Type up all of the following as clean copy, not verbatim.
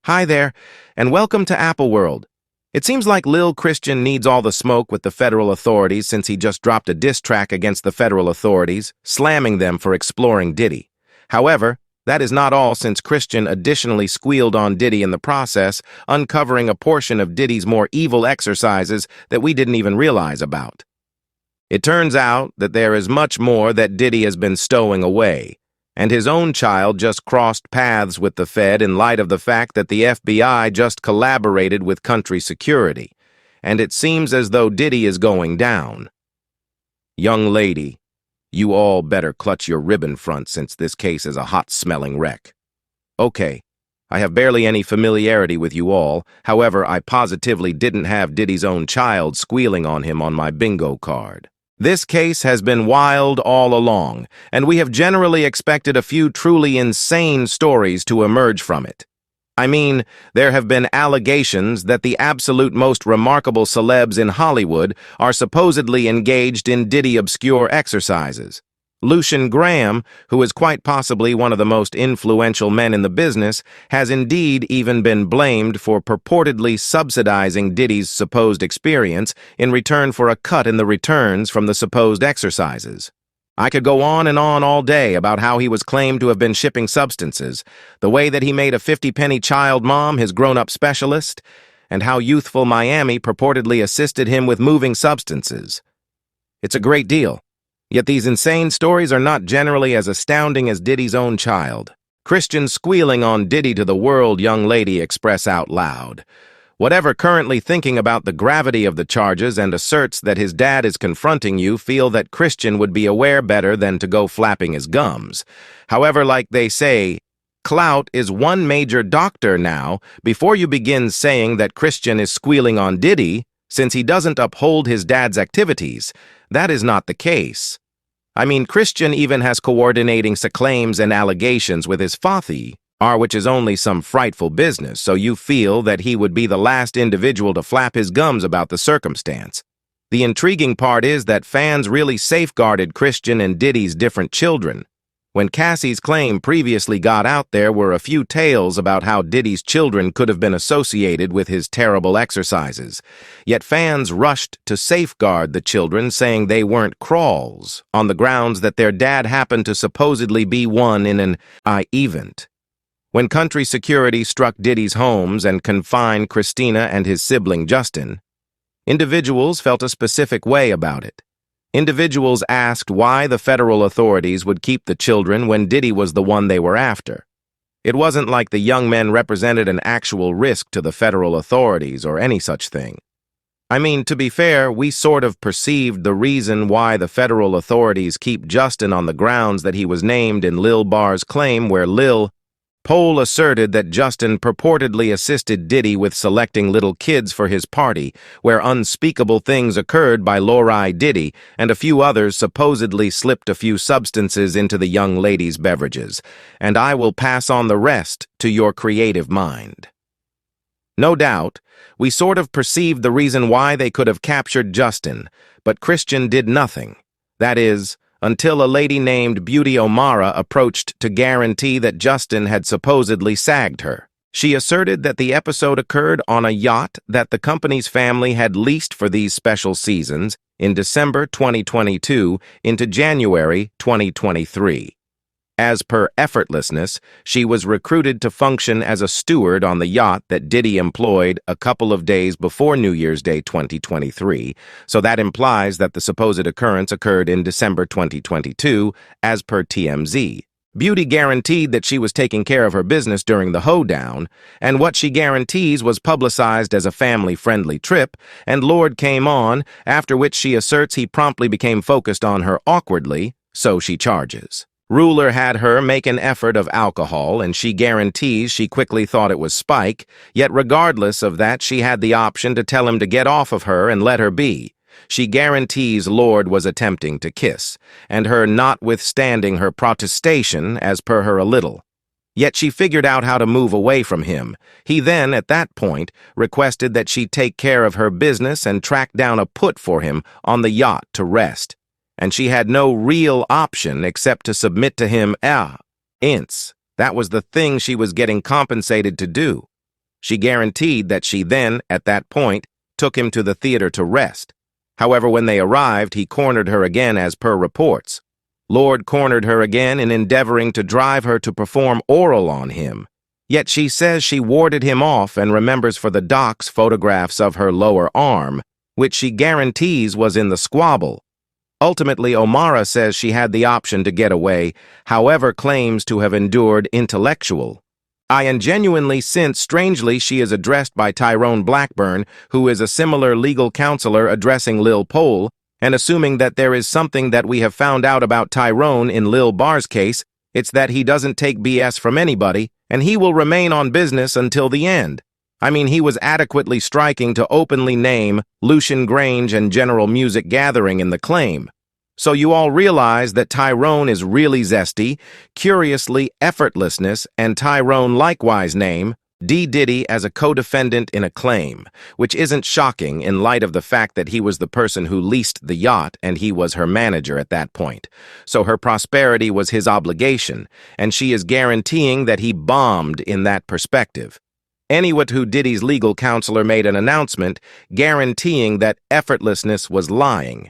Hi there, and welcome to Apple World. It seems like Lil Christian needs all the smoke with the federal authorities since he just dropped a diss track against the federal authorities, slamming them for exploring Diddy. However, that is not all, since Christian additionally squealed on Diddy in the process, uncovering a portion of Diddy's more evil exercises that we didn't even realize about. It turns out that there is much more that Diddy has been stowing away, and his own child just crossed paths with the Fed in light of the fact that the FBI just collaborated with country security, and it seems as though Diddy is going down. Young lady, you all better clutch your ribbon front since this case is a hot-smelling wreck. Okay, I have barely any familiarity with you all, however, I positively didn't have Diddy's own child squealing on him on my bingo card. This case has been wild all along, and we have generally expected a few truly insane stories to emerge from it. I mean, there have been allegations that the absolute most remarkable celebs in Hollywood are supposedly engaged in Diddy obscure exercises. Lucian Graham, who is quite possibly one of the most influential men in the business, has indeed even been blamed for purportedly subsidizing Diddy's supposed experience in return for a cut in the returns from the supposed exercises. I could go on and on all day about how he was claimed to have been shipping substances, the way that he made a 50-penny child mom his grown-up specialist, and how youthful Miami purportedly assisted him with moving substances. It's a great deal. Yet these insane stories are not generally as astounding as Diddy's own child. Christian squealing on Diddy to the world, young lady, express out loud. Whatever currently thinking about the gravity of the charges and asserts that his dad is confronting you, feel that Christian would be aware better than to go flapping his gums. However, like they say, clout is one major doctor now. Before you begin saying that Christian is squealing on Diddy, since he doesn't uphold his dad's activities, that is not the case. I mean, Christian even has coordinating claims and allegations with his father, which is only some frightful business, so you feel that he would be the last individual to flap his gums about the circumstance. The intriguing part is that fans really safeguarded Christian and Diddy's different children. When Cassie's claim previously got out, there were a few tales about how Diddy's children could have been associated with his terrible exercises. Yet fans rushed to safeguard the children, saying they weren't crawls, on the grounds that their dad happened to supposedly be one in an event. When country security struck Diddy's homes and confined Christina and his sibling Justin, individuals felt a specific way about it. Individuals asked why the federal authorities would keep the children when Diddy was the one they were after. It wasn't like the young men represented an actual risk to the federal authorities or any such thing. I mean, to be fair, we sort of perceived the reason why the federal authorities keep Justin on the grounds that he was named in Lil Bar's claim, where Lil Pole asserted that Justin purportedly assisted Diddy with selecting little kids for his party, where unspeakable things occurred by Lori Diddy, and a few others supposedly slipped a few substances into the young lady's beverages, and I will pass on the rest to your creative mind. No doubt, we sort of perceived the reason why they could have captured Justin, but Christian did nothing. That is, until a lady named Beauty O'Mara approached to guarantee that Justin had supposedly sagged her. She asserted that the episode occurred on a yacht that the company's family had leased for these special seasons in December 2022 into January 2023. As per effortlessness, she was recruited to function as a steward on the yacht that Diddy employed a couple of days before New Year's Day 2023, so that implies that the supposed occurrence occurred in December 2022, as per TMZ. Beauty guaranteed that she was taking care of her business during the hoedown, and what she guarantees was publicized as a family-friendly trip, and Lord came on, after which she asserts he promptly became focused on her awkwardly, so she charges. Ruler had her make an effort of alcohol, and she guarantees she quickly thought it was Spike, yet regardless of that, she had the option to tell him to get off of her and let her be. She guarantees Lord was attempting to kiss, and her notwithstanding her protestation, as per her a little. Yet she figured out how to move away from him. He then, at that point, requested that she take care of her business and track down a put for him on the yacht to rest. And she had no real option except to submit to him. That was the thing she was getting compensated to do. She guaranteed that she then, at that point, took him to the theater to rest. However, when they arrived, he cornered her again as per reports. Lord cornered her again in endeavoring to drive her to perform oral on him. Yet she says she warded him off and remembers for the docs photographs of her lower arm, which she guarantees was in the squabble. Ultimately, Omara says she had the option to get away, however claims to have endured intellectual. I genuinely since strangely she is addressed by Tyrone Blackburn, who is a similar legal counselor addressing Lil Pole, and assuming that there is something that we have found out about Tyrone in Lil Bar's case, it's that he doesn't take BS from anybody, and he will remain on business until the end. I mean, he was adequately striking to openly name Lucian Grange and General Music Gathering in the claim. So you all realize that Tyrone is really zesty, curiously effortlessness, and Tyrone likewise name Diddy as a co-defendant in a claim, which isn't shocking in light of the fact that he was the person who leased the yacht and he was her manager at that point. So her prosperity was his obligation, and she is guaranteeing that he bombed in that perspective. Anyway, who Diddy's legal counselor made an announcement guaranteeing that effortlessness was lying.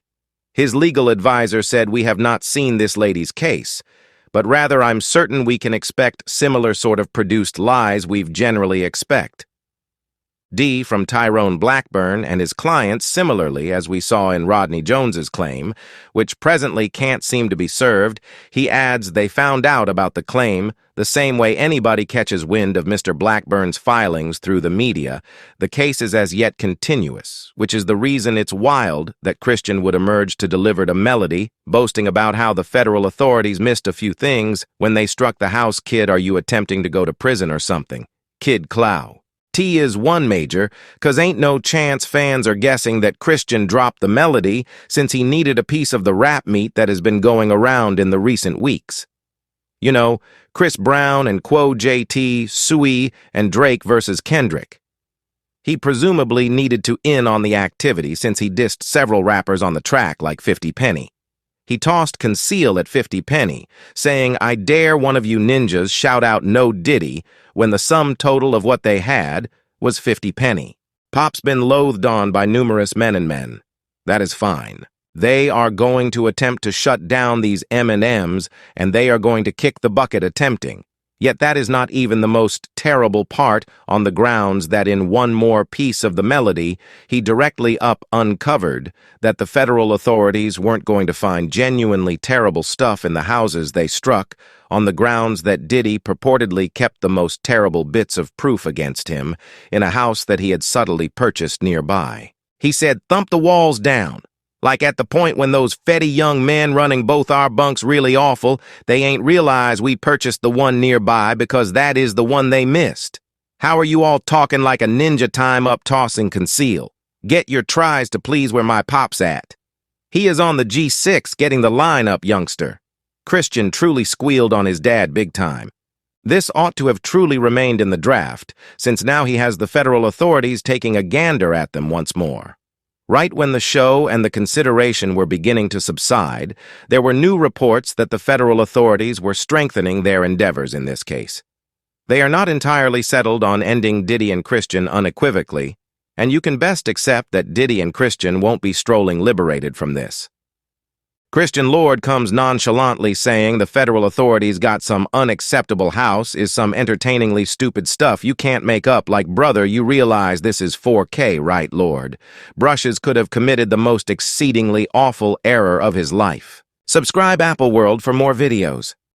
His legal advisor said, "We have not seen this lady's case, but rather I'm certain we can expect similar sort of produced lies we've generally expect." D from Tyrone Blackburn and his clients similarly, as we saw in Rodney Jones's claim, which presently can't seem to be served, he adds they found out about the claim the same way anybody catches wind of Mr. Blackburn's filings through the media. The case is as yet continuous, which is the reason it's wild that Christian would emerge to deliver a melody, boasting about how the federal authorities missed a few things when they struck the house. Kid, are you attempting to go to prison or something? Kid Clow. T is one major, 'cause ain't no chance fans are guessing that Christian dropped the melody since he needed a piece of the rap meat that has been going around in the recent weeks. You know, Chris Brown and Quo JT, Sui, and Drake versus Kendrick. He presumably needed to in on the activity since he dissed several rappers on the track like 50 Penny. He tossed Conceal at 50 Penny, saying, "I dare one of you ninjas shout out no Diddy," when the sum total of what they had was 50 Penny. Pop's been loathed on by numerous men and men. That is fine. They are going to attempt to shut down these M&Ms, and they are going to kick the bucket attempting. Yet that is not even the most terrible part, on the grounds that in one more piece of the melody, he directly uncovered that the federal authorities weren't going to find genuinely terrible stuff in the houses they struck, on the grounds that Diddy purportedly kept the most terrible bits of proof against him in a house that he had subtly purchased nearby. He said, "Thump the walls down." Like at the point when those fetty young men running both our bunks really awful, they ain't realized we purchased the one nearby because that is the one they missed. How are you all talking like a ninja time up tossing Conceal? Get your tries to please where my pop's at. He is on the G6 getting the line up, youngster. Christian truly squealed on his dad big time. This ought to have truly remained in the draft, since now he has the federal authorities taking a gander at them once more. Right when the show and the consideration were beginning to subside, there were new reports that the federal authorities were strengthening their endeavors in this case. They are not entirely settled on ending Diddy and Christian unequivocally, and you can best accept that Diddy and Christian won't be strolling liberated from this. Christian Lord comes nonchalantly saying the federal authorities got some unacceptable house is some entertainingly stupid stuff you can't make up. Like, brother, you realize this is 4K, right, Lord? Brushes could have committed the most exceedingly awful error of his life. Subscribe Apple World for more videos.